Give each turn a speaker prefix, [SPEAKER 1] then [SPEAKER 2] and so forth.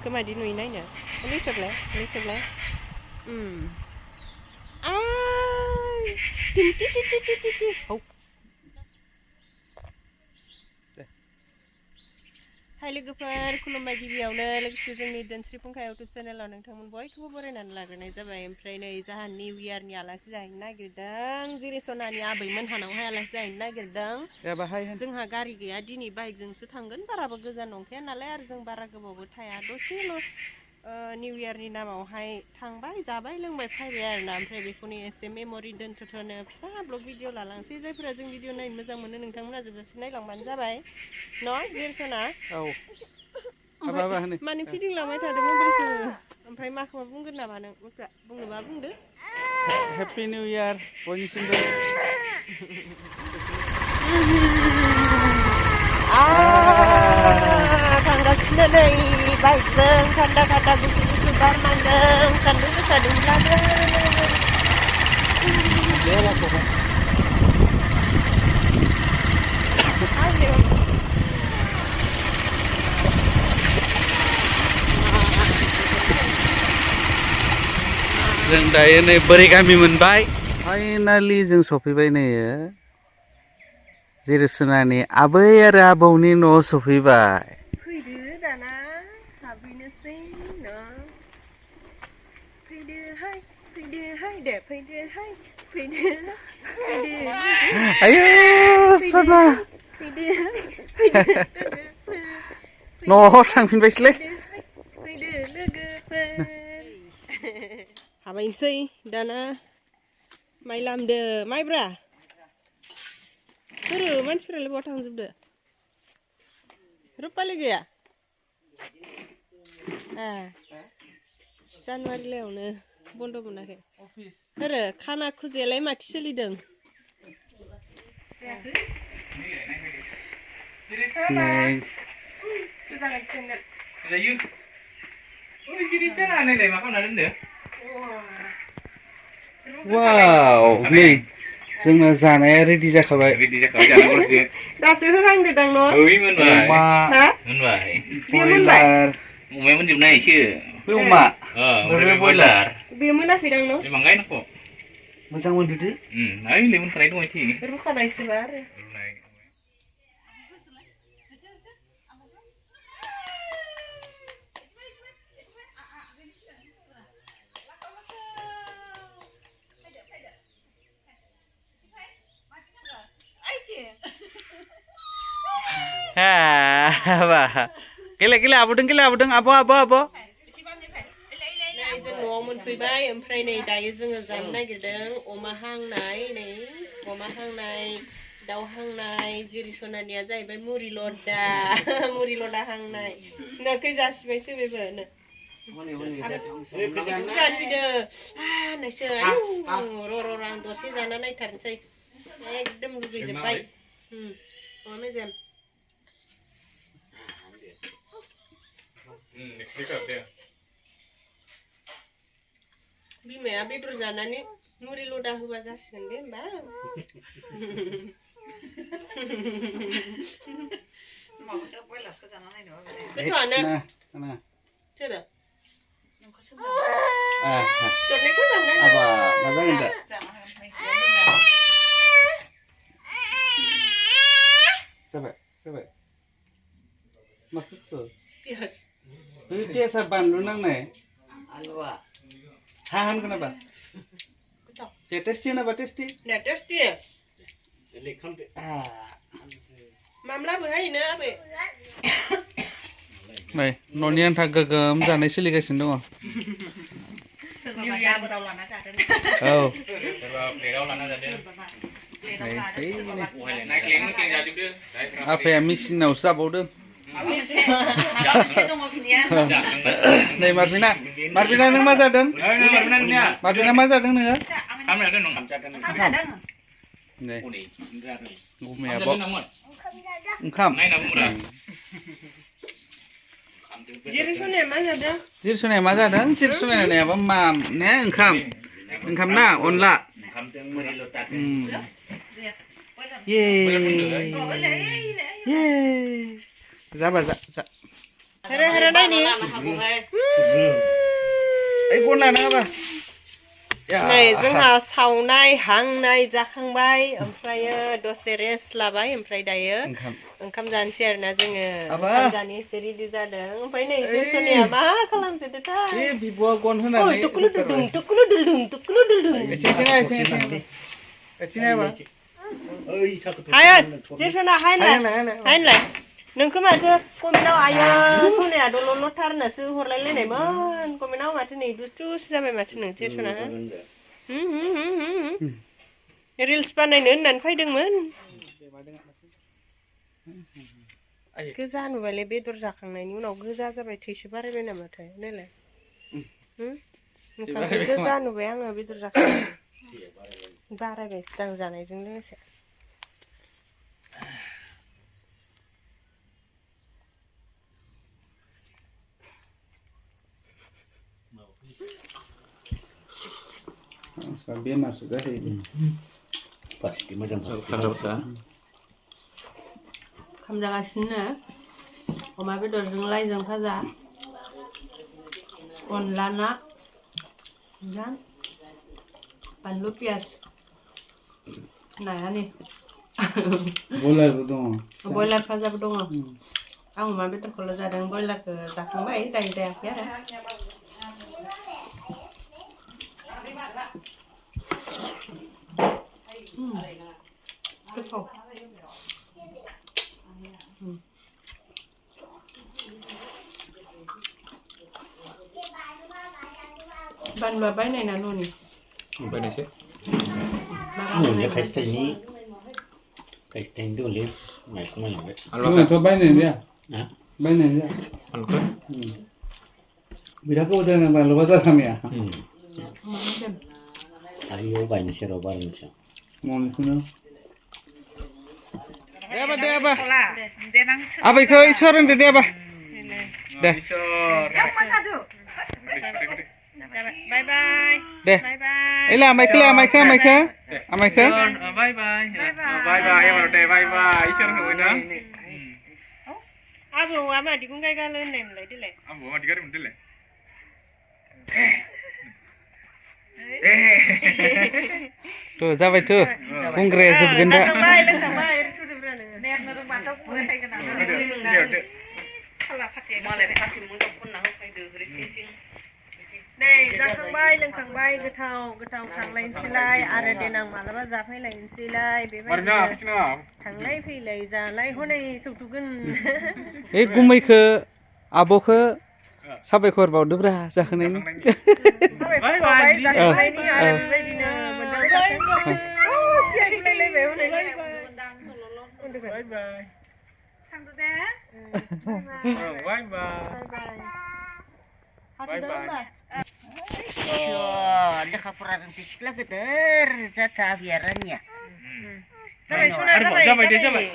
[SPEAKER 1] जोंखौ मादि नुयो नायनो लिखोबलाय टिंटि टिटि टिटि टि हौ हाय लोगोफोर खुलुमबाय गिबियावनो लोगोसे जोंनि दोनस्रि फुंखा इउटुब चेनेलाव नोंथांमोन बयखौबो बरायनानै लाग्रोनाय जाबाय ओमफ्राय नै जाहा निउ इयारनि आलासि जाहैनो नागिरदों जेरै सनानि आबैमोनहानावहाय आलासि जाहैनो नागिरदों जोंहा गारि गैया दिनै बाइकजोंसो थांगोन बाराबो गोजान नंखाया नालाय आरो जों बारा गोबावबो थाया दसेल' निउ इयारनि नामावहाय थांबाय जाबाय लोंबाय फैबाय आरोना ओमफ्राय बेखौनो एसे मेम'रि दोनथ'नो फिसा ब्लग भिडिअ लालांसै जायफोरा जों भिडिअ नायनो मोजां मोनो नोंथांमोना जोबजासिम नायलांबानो जाबाय न' जेरसना माने फिदिंलांबाय थादों मबाइलखौ ओमफ्राय माखौबा बुंगोन नामा नों बुंनोबा बुंदो
[SPEAKER 2] हेपि निउ इयार बयनिसिमबो
[SPEAKER 1] थांगासिनो नै बाइकजों थान्दा थान्दा गुसु गुसु बार नांदों सान्दुं गोसा दुंब्लाबो
[SPEAKER 2] जों दायो नै बोरै गामि मोनबाय फाइनालि जों सफैबाय नै जेरसनानि आबै आरो आबौनि न'आव सफैबाय
[SPEAKER 1] फैदो दाना हाबहैनोसै न' फैदोहाय दे फैदोहाय
[SPEAKER 2] आयौ सना न'आव थांफिनबायसैलै
[SPEAKER 1] हाबायनोसै दाना माइ लामदो माइब्रा सोरो मानसिफोरालाय बहा थांजोबदो रुपालि गैया जानुवारिलायावनो बन्द' मोनाखै सोरो खाना खुजायालाय माथो सोलिदों
[SPEAKER 2] वाव नै जोंना जानाया रेडि जाखाबाय
[SPEAKER 1] दासो होहांदोदां न'
[SPEAKER 2] अमा बयलार
[SPEAKER 3] अमाया मोनजोबना एसे
[SPEAKER 2] बे अमा
[SPEAKER 3] बे बयलार
[SPEAKER 1] बे मोनाखैदां न'
[SPEAKER 3] बाङाय नांगौ
[SPEAKER 2] मोजां मोनदोदो
[SPEAKER 3] आइ लेमन खानाय दङ इथि
[SPEAKER 1] रुखानायसोबा आरो
[SPEAKER 2] गेले आबोदों आब'
[SPEAKER 1] जों न'आव मोनफैबाय ओमफ्राय नै दायो जोङो जानो नागिरदों अमा हांनाय दाउ हांनाय जेरै सनानिया जाहैबाय मुरि लदा हांनाय नोखै जासिबायसो बेबो नो जानो फैदो नोंसोर र' आं दसे जाना नायथारनोसै एकदम लुगैजोब्बाय अमा मेजेम बिमाया बेदर जानानै मुरि लदा होबा जासिगोन बे होमबा गोथावानो सोरो दरनैसो जानो
[SPEAKER 2] जाबाय माखौ पियासा बानलु नांनाय आलुआ हाहान बा टेस्टी नाबा टेस्टी
[SPEAKER 1] मामला बोहायनो आबै
[SPEAKER 2] नै न'नि आन्था गोगोम जानाय सोलिगासिनो दङ औ आफाया मेचिनावसो जाबावदों नै मार्बिना नों मा जादों मार्बिना मा जादों नोङो नै गुमायाबो ओंखाम
[SPEAKER 1] जिरसनाया मा जादों
[SPEAKER 2] जिरसनायाबो मा ने ओंखाम ना अनला ये जाबा जा
[SPEAKER 1] हेरे नायनि
[SPEAKER 2] ओइ गन लाना होबा
[SPEAKER 1] नै जोंहा सावनाय हांनाय जाखांबाय ओमफ्रायो दसे रेस्ट लाबाय ओमफ्राय दायो ओंखाम जानोसै आरोना जोङो ओंखाम जानो एसे रेडि जादों ओमफ्राय नै जेसनाया मा खालामजोबदोंथाय
[SPEAKER 2] ए बिबुआ गन होनानै
[SPEAKER 1] टुकुलु दुलदुं
[SPEAKER 2] एथिं नायबा
[SPEAKER 1] हाय जेसना हायलाय नोंखौ माथो कमेन्टआव आयो सनाया दल'ल'थारनोसो हरलायलायनायमोन कमेन्टआव माथो नै दुस्थुसो जाबाय माथो नों जेसना रिल्स बानायनो होननानै फैदोंमोन गोजा नुबायलै बेदर जाखांनायनि उनाव गोजा जाबाय थैसो बारायबाय नामाथाय नायलाय गोजा नुबाय आङो बेदर जाखांनायनि बारायबायसो दां जानायजों लोगोसे
[SPEAKER 2] बेमारसो जाहैदों
[SPEAKER 3] pasti macam
[SPEAKER 1] ओंखाम जागासिनो अमा बेदरजों लाइजों भाजा अनला ना बानलु पियाज नाया नै
[SPEAKER 2] बयलारबो दङ
[SPEAKER 1] बयलार भाजाबो दङ आं अमा बेदरखौल' जादों बयलारखौ जाखांबाय दायो जायाखै आरो गोथाव बानलुआ बायनाय ना न'नि
[SPEAKER 3] baiknya kasih ini dulu naik kemana ya
[SPEAKER 2] itu bayanin dia bayanin dia biar kau jangan balu bazar kami ya
[SPEAKER 3] ayo bayar sih robar macam
[SPEAKER 2] mau nih punya dia apa apa itu isoran dia apa deh
[SPEAKER 1] bye bye
[SPEAKER 2] deh
[SPEAKER 1] bye bye
[SPEAKER 2] Ila Michael
[SPEAKER 3] bye bye
[SPEAKER 2] ya baru deh bye bye isoran kau ini
[SPEAKER 1] abu ama di gungai galen nem lai dile
[SPEAKER 2] abu ama di garim dile tuh sampai tuh kongres sebentar
[SPEAKER 1] sampai itu udah ner nurung mantap gue kayak kenal malah pasti muncul pun nah kayak dulu sih नै जाखांबाय लोंखांबाय गोथाव खांलायनोसैलाय आरो देनां मालाबा जाफैलायनोसैलाय बेबायदिनो थांलाय फैलाय जालाय हनै सौथुगोन
[SPEAKER 2] ए गुमैखो आब'खो साबायखर बावदोब्रा जाखांनायनि
[SPEAKER 1] साबायखर जाखांनायनि आरो बेबायदिनो मोजां सियायलायलायबाय हनै बाय बाय थांदो दे बाय बाय देखा पुran tikla geter jata biarannya. Sampai suna sampai.